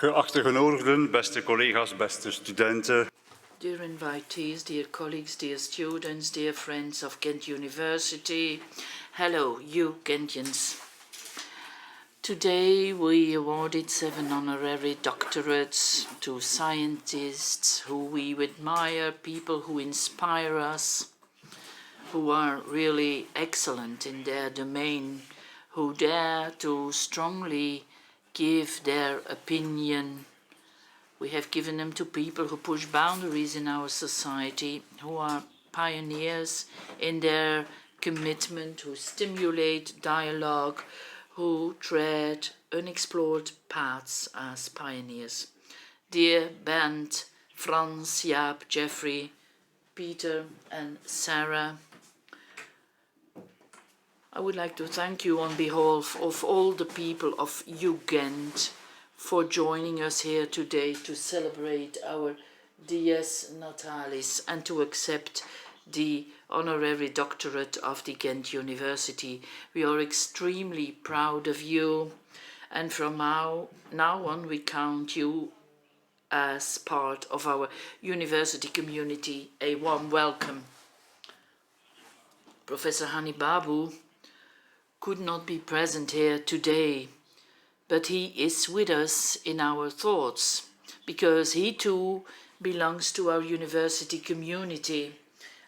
Geachte genodigden, beste collega's, beste studenten. Dear invitees, dear colleagues, dear students, dear friends of Ghent University, hello, you Ghentians. Today we awarded 7 honorary doctorates to scientists who we admire, people who inspire us, who are really excellent in their domain, who dare to strongly give their opinion. We have given them to people who push boundaries in our society, who are pioneers in their commitment, who stimulate dialogue, who tread unexplored paths as pioneers. Dear Bernd, Franz, Jaap, Jeffrey, Peter and Sarah, I would like to thank you on behalf of all the people of Ghent for joining us here today to celebrate our Dies Natalis and to accept the honorary doctorate of the Ghent University. We are extremely proud of you, and from now on we count you as part of our university community. A warm welcome. Professor Hani Babu could not be present here today, but he is with us in our thoughts, because he too belongs to our university community,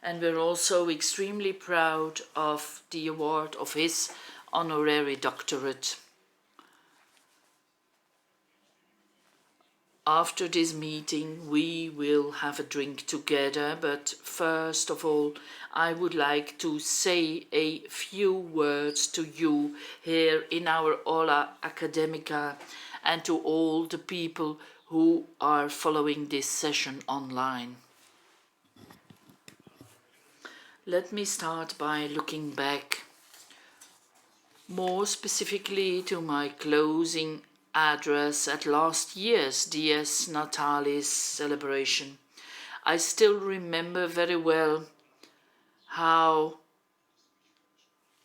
and we're also extremely proud of the award of his honorary doctorate. After this meeting we will have a drink together, but first of all I would like to say a few words to you here in our Aula Academica and to all the people who are following this session online. Let me start by looking back, more specifically to my closing address at last year's Dies Natalis celebration. I still remember very well how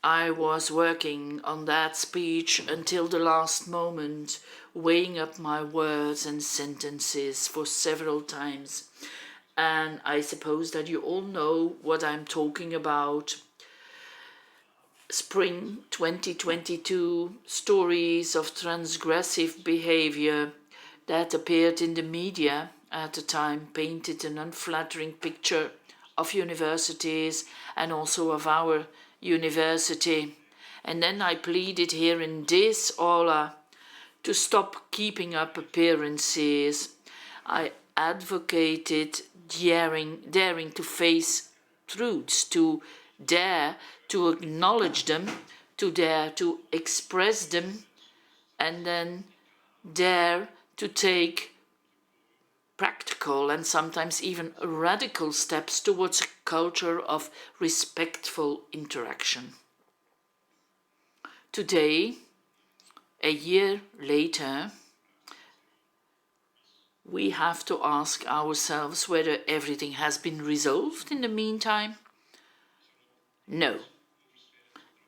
I was working on that speech until the last moment, weighing up my words and sentences for several times. And I suppose that you all know what I'm talking about. Spring 2022, stories of transgressive behavior that appeared in the media at the time painted an unflattering picture of universities and also of our university. And then I pleaded here in this aula to stop keeping up appearances. I advocated daring to face truths, to dare to acknowledge them, to dare to express them, and then dare to take practical and sometimes even radical steps towards a culture of respectful interaction. Today, a year later, we have to ask ourselves whether everything has been resolved in the meantime. No.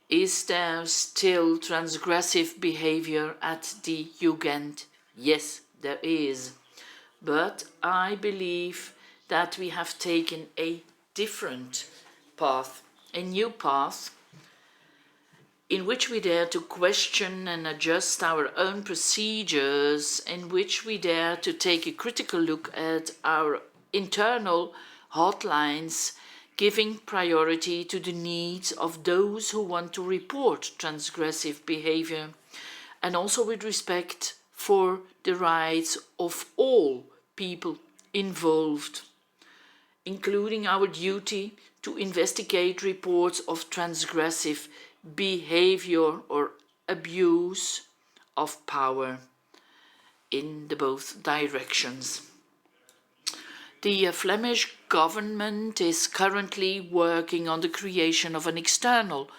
Is there still transgressive behavior at the Ghent? Yes, there is. But I believe that we have taken a different path, a new path, in which we dare to question and adjust our own procedures, in which we dare to take a critical look at our internal hotlines, giving priority to the needs of those who want to report transgressive behavior, and also with respect for the rights of all people involved, including our duty to investigate reports of transgressive behavior or abuse of power in the both directions. The Flemish government is currently working on the creation of an external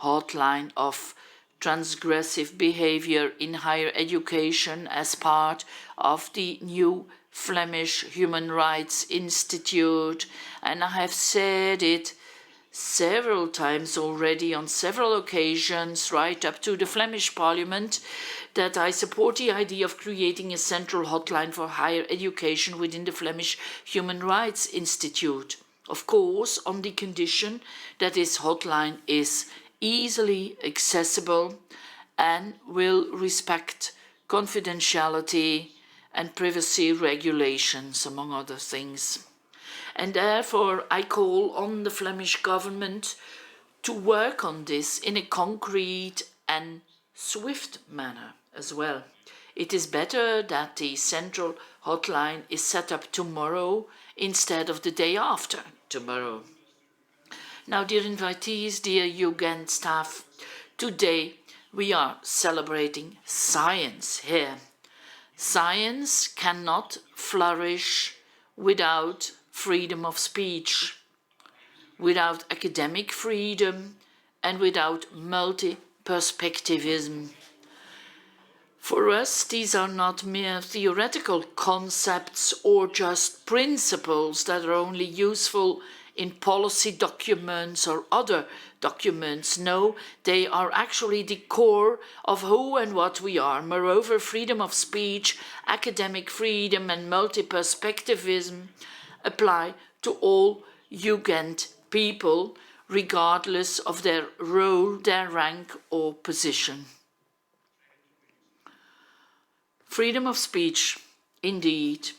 hotline of transgressive behavior in higher education as part of the new Flemish Human Rights Institute, and I have said it several times already on several occasions, right up to the Flemish Parliament, that I support the idea of creating a central hotline for higher education within the Flemish Human Rights Institute. Of course, on the condition that this hotline is easily accessible and will respect confidentiality and privacy regulations, among other things. And therefore I call on the Flemish government to work on this in a concrete and swift manner as well. It is better that the central hotline is set up tomorrow instead of the day after tomorrow. Now, dear invitees, dear Jugend staff, today we are celebrating science here. Science cannot flourish without freedom of speech, without academic freedom, and without multi-perspectivism. For us, these are not mere theoretical concepts or just principles that are only useful in policy documents or other documents. No, they are actually the core of who and what we are. Moreover, freedom of speech, academic freedom, and multi-perspectivism apply to all Jugend people, regardless of their role, their rank, or position. Freedom of speech, indeed,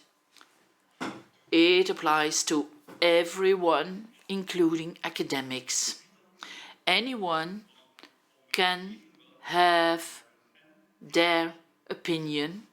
it applies to everyone, including academics. Anyone can have their opinion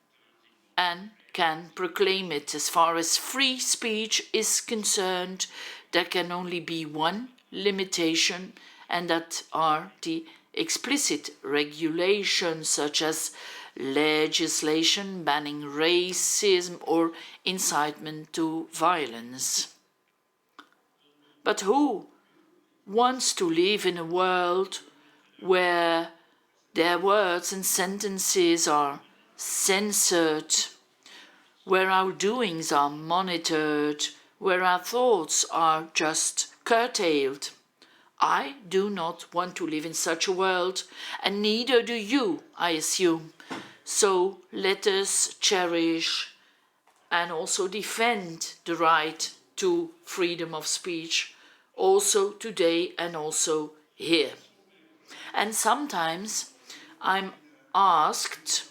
and can proclaim it. As far as free speech is concerned, there can only be one limitation, and that are the explicit regulations such as legislation banning racism or incitement to violence. But who wants to live in a world where their words and sentences are censored, where our doings are monitored, where our thoughts are just curtailed? I do not want to live in such a world, and neither do you, I assume. So let us cherish and also defend the right to freedom of speech, also today and also here. And sometimes I'm asked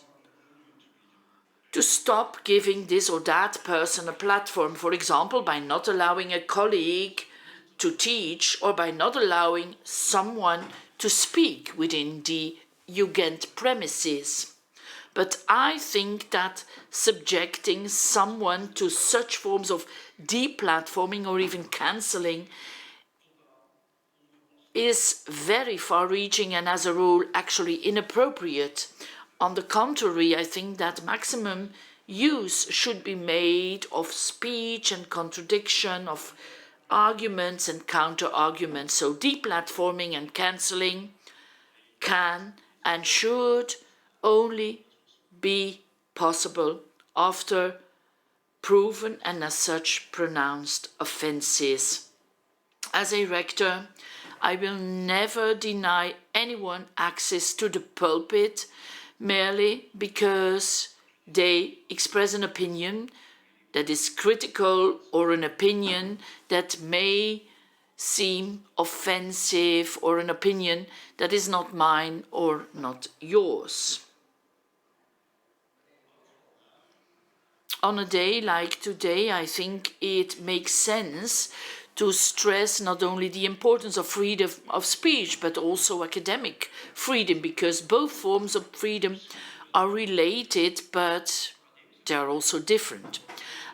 to stop giving this or that person a platform, for example, by not allowing a colleague to teach or by not allowing someone to speak within the Jugend premises. But I think that subjecting someone to such forms of deplatforming or even cancelling is very far-reaching and as a rule actually inappropriate. On the contrary, I think that maximum use should be made of speech and contradiction, of arguments and counter-arguments. So deplatforming and cancelling can and should only be possible after proven and as such pronounced offences. As a rector, I will never deny anyone access to the pulpit merely because they express an opinion that is critical or an opinion that may seem offensive or an opinion that is not mine or not yours. On a day like today, I think it makes sense to stress not only the importance of freedom of speech, but also academic freedom, because both forms of freedom are related, but they are also different.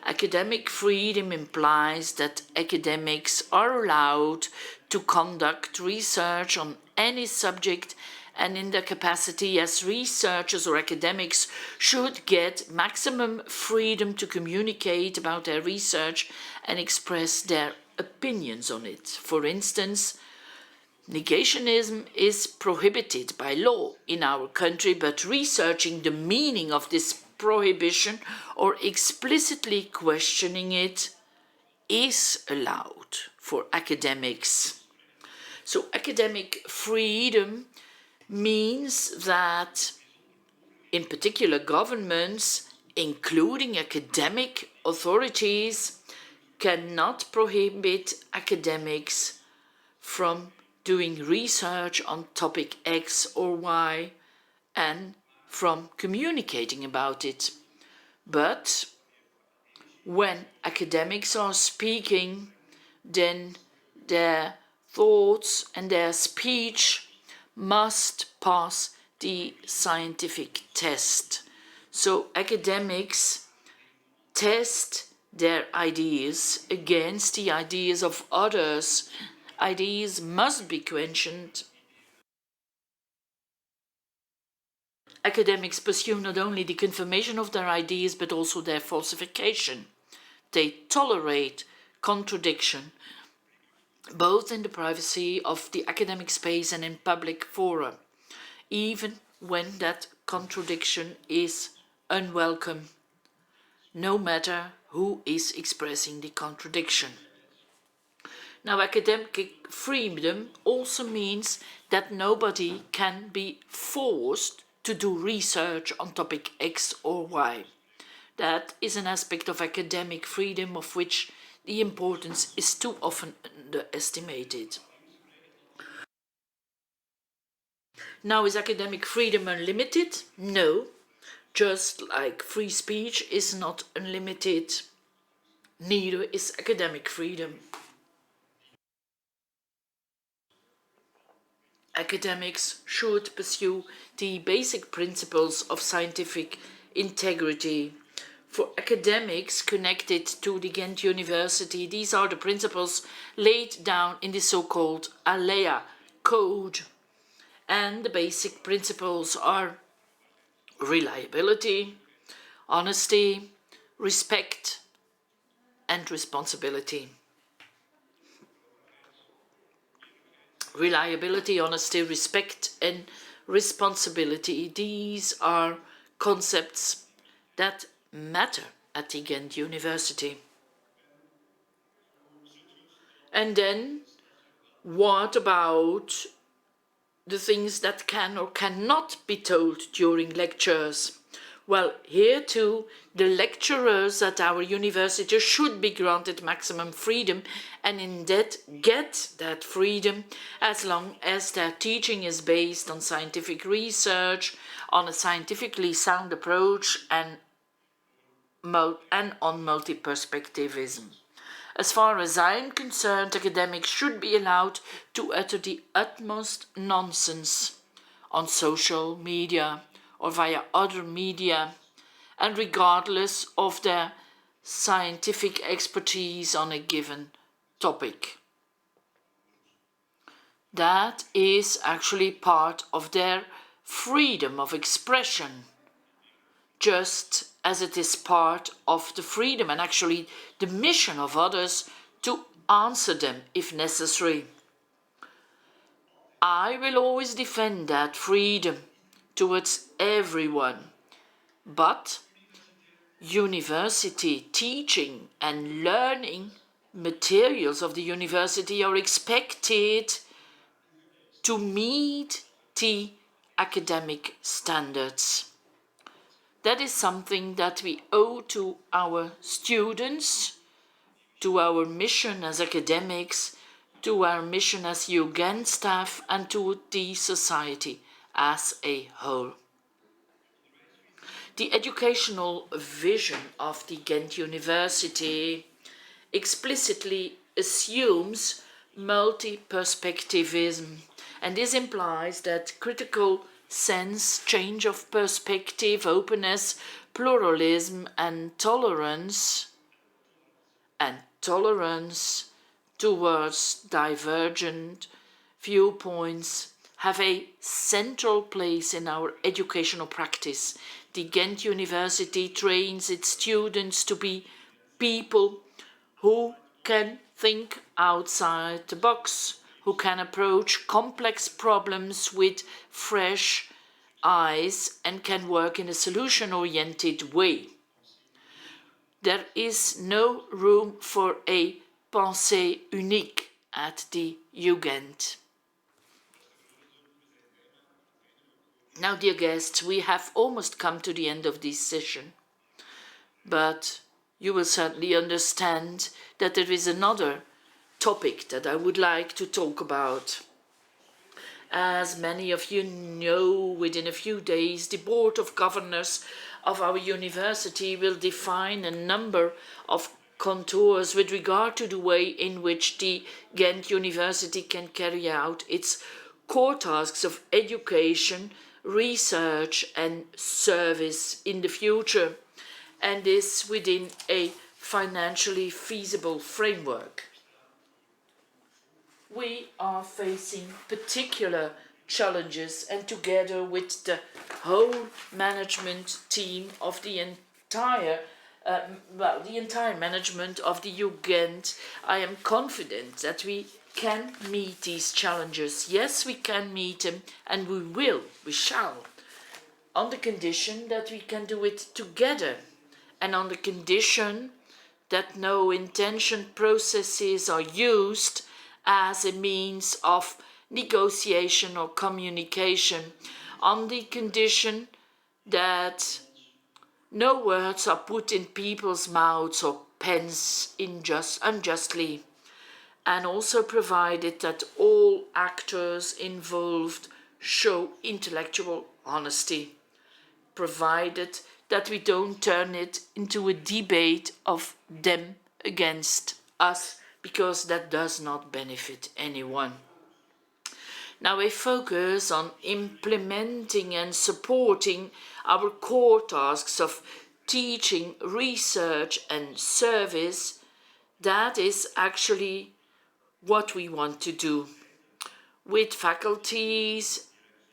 Academic freedom implies that academics are allowed to conduct research on any subject, and in their capacity as researchers or academics should get maximum freedom to communicate about their research and express their opinions on it. For instance, negationism is prohibited by law in our country, but researching the meaning of this prohibition or explicitly questioning it is allowed for academics. So academic freedom means that, in particular, governments, including academic authorities, cannot prohibit academics from doing research on topic X or Y and from communicating about it. But when academics are speaking, then their thoughts and their speech must pass the scientific test. So academics test their ideas against the ideas of others. Ideas must be questioned. Academics pursue not only the confirmation of their ideas but also their falsification. They tolerate contradiction, both in the privacy of the academic space and in public fora, even when that contradiction is unwelcome, no matter who is expressing the contradiction. Now, academic freedom also means that nobody can be forced to do research on topic X or Y. That is an aspect of academic freedom of which the importance is too often underestimated. Now, is academic freedom unlimited? No. Just like free speech is not unlimited, neither is academic freedom. Academics should pursue the basic principles of scientific integrity. For academics connected to the Ghent University, these are the principles laid down in the so-called ALEA Code. And the basic principles are reliability, honesty, respect, and responsibility. Reliability, honesty, respect, and responsibility. These are concepts that matter at the Ghent University. And then, what about the things that can or cannot be told during lectures? Well, here too, the lecturers at our university should be granted maximum freedom and in that get that freedom as long as their teaching is based on scientific research, on a scientifically sound approach and on multi-perspectivism. As far as I am concerned, academics should be allowed to utter the utmost nonsense on social media or via other media, and regardless of their scientific expertise on a given topic. That is actually part of their freedom of expression, just as it is part of the freedom and actually the mission of others to answer them if necessary. I will always defend that freedom towards everyone, but university teaching and learning materials of the university are expected to meet the academic standards. That is something that we owe to our students, to our mission as academics, to our mission as Ghent staff, and to the society as a whole. The educational vision of the Ghent University explicitly assumes multi-perspectivism, and this implies that critical sense, change of perspective, openness, pluralism, and tolerance towards divergent viewpoints have a central place in our educational practice. The Ghent University trains its students to be people who can think outside the box, who can approach complex problems with fresh eyes and can work in a solution-oriented way. There is no room for a pensée unique at the Ghent. Now, dear guests, we have almost come to the end of this session, but you will certainly understand that there is another topic that I would like to talk about. As many of you know, within a few days, the Board of Governors of our university will define a number of contours with regard to the way in which the Ghent University can carry out its core tasks of education, research and service in the future, and this within a financially feasible framework. We are facing particular challenges, and together with the whole management team of the entire management of the UGent, I am confident that we can meet these challenges. Yes, we can meet them, and we shall, on the condition that we can do it together, and on the condition that no intention processes are used as a means of negotiation or communication, on the condition that no words are put in people's mouths or pens unjustly, and also provided that all actors involved show intellectual honesty, provided that we don't turn it into a debate of them against us, because that does not benefit anyone. Now, a focus on implementing and supporting our core tasks of teaching, research and service, that is actually what we want to do with faculties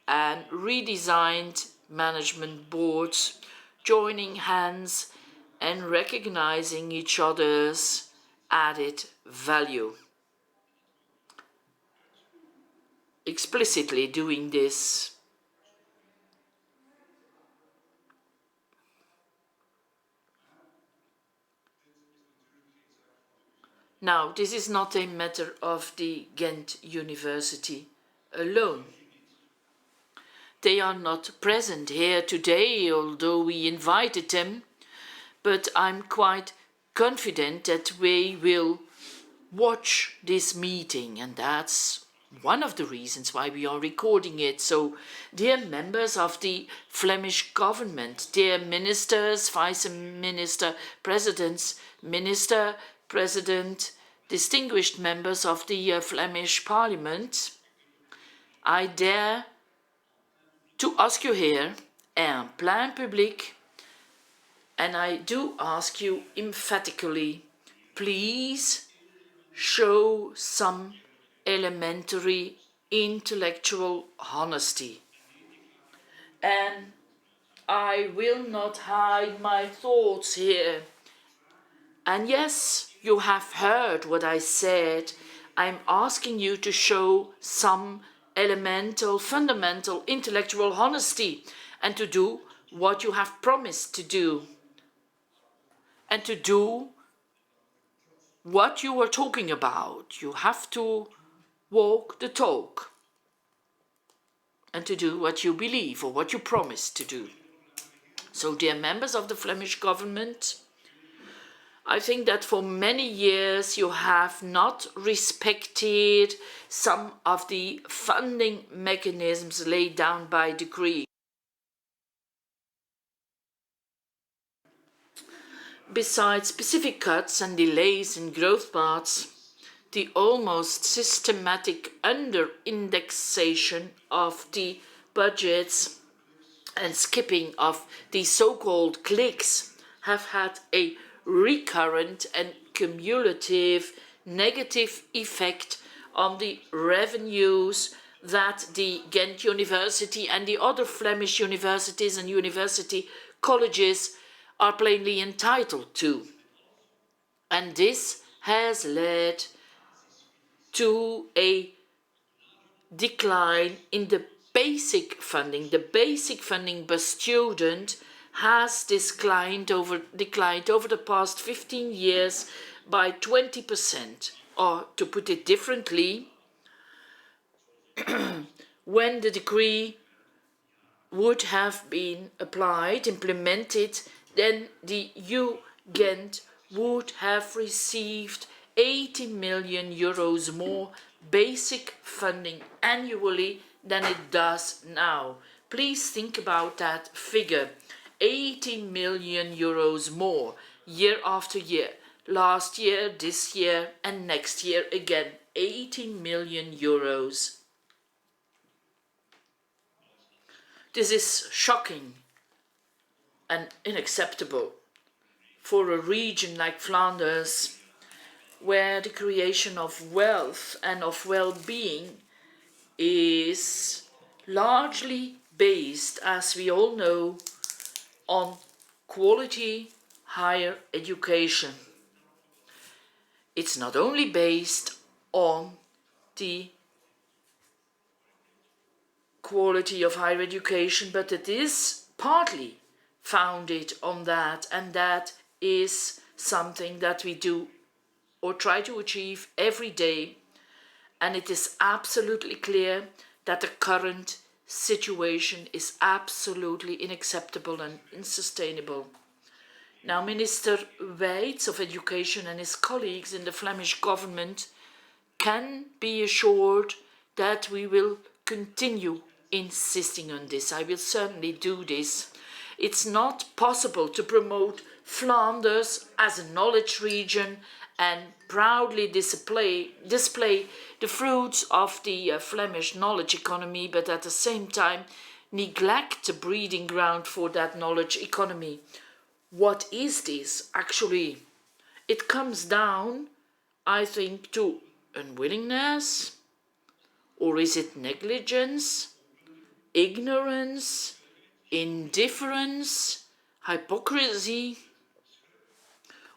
and redesigned management boards, joining hands and recognizing each other's added value. Explicitly doing this. Now, this is not a matter of the Ghent University alone. They are not present here today, although we invited them, but I'm quite confident that we will watch this meeting, and that's one of the reasons why we are recording it. So, dear members of the Flemish government, dear ministers, vice minister, presidents, minister, president, distinguished members of the Flemish parliament, I dare to ask you here, en plein public, and I do ask you emphatically, please show some elementary intellectual honesty. And I will not hide my thoughts here. And yes, you have heard what I said. I'm asking you to show some elemental, fundamental intellectual honesty, and to do what you have promised to do, and to do what you are talking about. You have to walk the talk, and to do what you believe or what you promise to do. So, dear members of the Flemish government, I think that for many years you have not respected some of the funding mechanisms laid down by decree. Besides specific cuts and delays in growth paths, the almost systematic under-indexation of the budgets and skipping of the so-called cliques have had a recurrent and cumulative negative effect on the revenues that the Ghent University and the other Flemish universities and university colleges are plainly entitled to. And this has led to a decline in the basic funding. The basic funding per student has declined over the past 15 years by 20%. Or to put it differently, when the decree would have been applied, implemented, then the Ghent would have received 80 million euros more basic funding annually than it does now. Please think about that figure. 80 million euros more year after year. Last year, this year, and next year again. 80 million euros. This is shocking and unacceptable for a region like Flanders, where the creation of wealth and of well-being is largely based, as we all know, on quality higher education. It's not only based on the quality of higher education, but it is partly founded on that, and that is something that we do or try to achieve every day. And it is absolutely clear that the current situation is absolutely unacceptable and unsustainable. Now, Minister Wijts of Education and his colleagues in the Flemish government can be assured that we will continue insisting on this. I will certainly do this. It's not possible to promote Flanders as a knowledge region and proudly display the fruits of the Flemish knowledge economy, but at the same time neglect the breeding ground for that knowledge economy. What is this actually? It comes down, I think, to unwillingness, or is it negligence, ignorance, indifference, hypocrisy,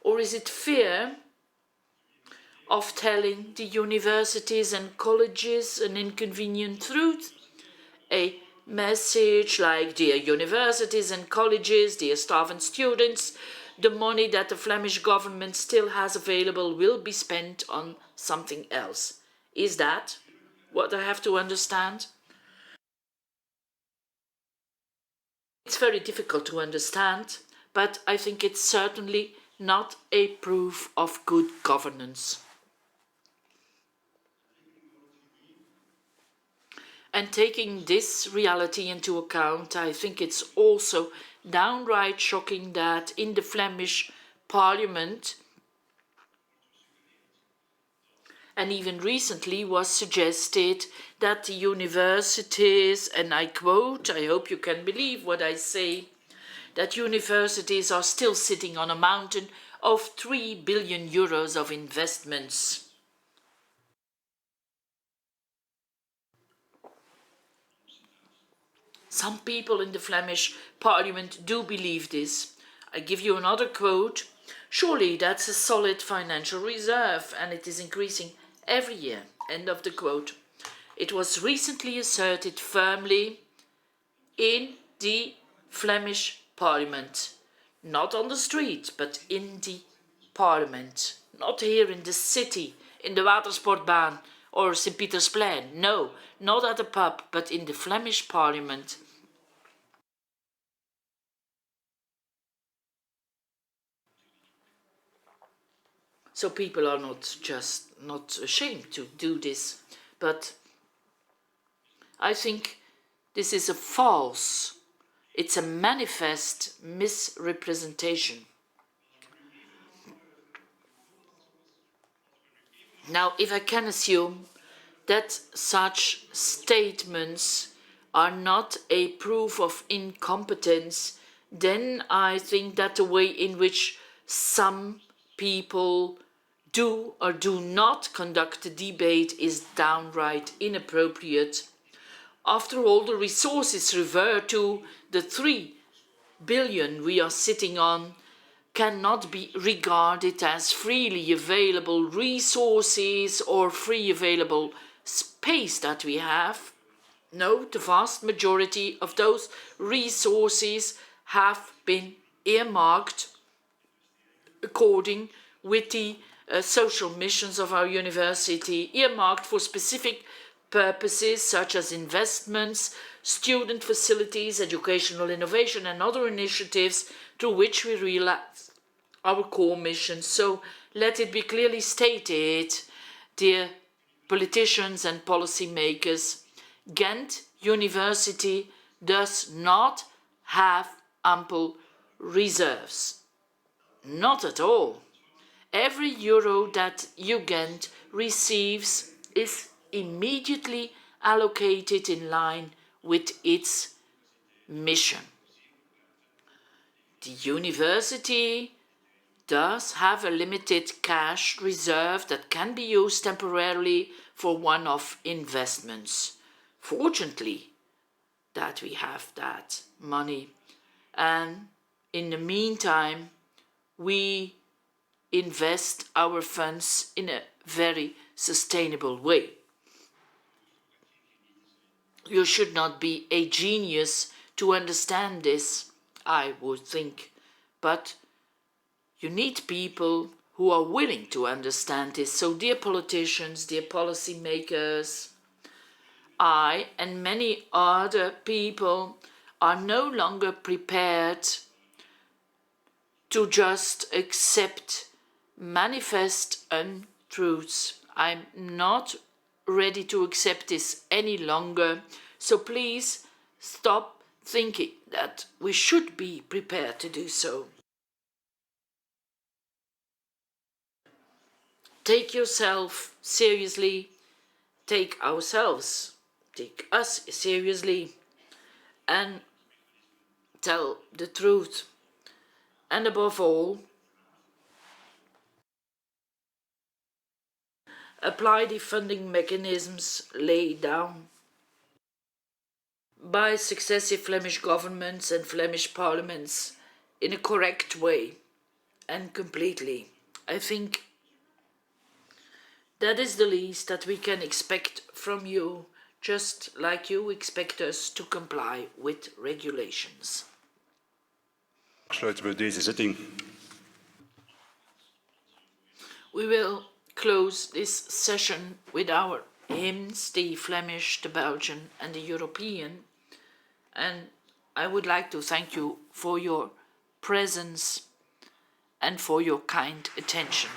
or is it fear of telling the universities and colleges an inconvenient truth? A message like, dear universities and colleges, dear staff and students, the money that the Flemish government still has available will be spent on something else. Is that what I have to understand? It's very difficult to understand, but I think it's certainly not a proof of good governance. And taking this reality into account, I think it's also downright shocking that in the Flemish Parliament, and even recently was suggested that the universities, and I quote, I hope you can believe what I say, that universities are still sitting on a mountain of 3 billion euros of investments. Some people in the Flemish Parliament do believe this. I give you another quote. Surely that's a solid financial reserve and it is increasing every year. End of the quote. It was recently asserted firmly in the Flemish Parliament. Not on the street, but in the Parliament. Not here in the city, in the Watersportbaan or St. Pietersplein. No, not at a pub, but in the Flemish Parliament. So people are not ashamed to do this, but I think this is a false, it's a manifest misrepresentation. Now, if I can assume that such statements are not a proof of incompetence, then I think that the way in which some people do or do not conduct a debate is downright inappropriate. After all, the resources referred to, the 3 billion we are sitting on, cannot be regarded as freely available resources or free available space that we have. No, the vast majority of those resources have been earmarked according with the social missions of our university, earmarked for specific purposes such as investments, student facilities, educational innovation and other initiatives through which we realize our core mission. So let it be clearly stated, dear politicians and policymakers, Ghent University does not have ample reserves. Not at all. Every euro that UGent receives is immediately allocated in line with its mission. The university does have a limited cash reserve that can be used temporarily for one-off investments. Fortunately, that we have that money, and in the meantime, we invest our funds in a very sustainable way. You should not be a genius to understand this, I would think, but you need people who are willing to understand this. So, dear politicians, dear policy makers, I and many other people are no longer prepared to just accept manifest untruths. I'm not ready to accept this any longer. So please stop thinking that we should be prepared to do so. Take yourself seriously, take ourselves, take us seriously, and tell the truth. And above all, apply the funding mechanisms laid down by successive Flemish governments and Flemish parliaments in a correct way and completely. I think that is the least that we can expect from you, just like you expect us to comply with regulations. Sluiten we deze zitting. We will close this session with our hymns, the Flemish, the Belgian and the European. And I would like to thank you for your presence and for your kind attention.